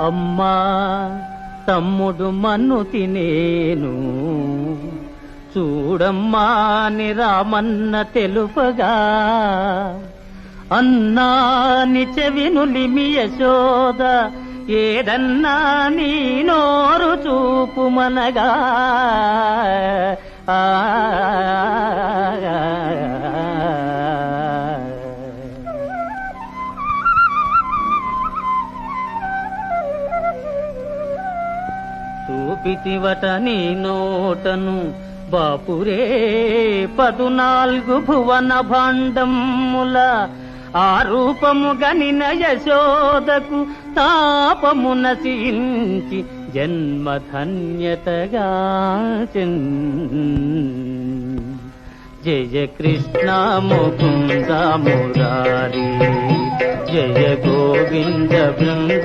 అమ్మా తమ్ముడు మన్ను తినేను చూడమ్మా అని రామన్న తెలుపగా అన్నా నిచెవినులిమి యశోద ఏదన్నా నీ నోరు చూపుమనగా చూపితివట నీ నోటను బాపురే 14 భువన భాండముల ఆ రూపము గనిన యశోదకు తాపము నశించి జన్మధన్యతగా జయ కృష్ణ ముకుంద మురారి జయ గోవింద బృంద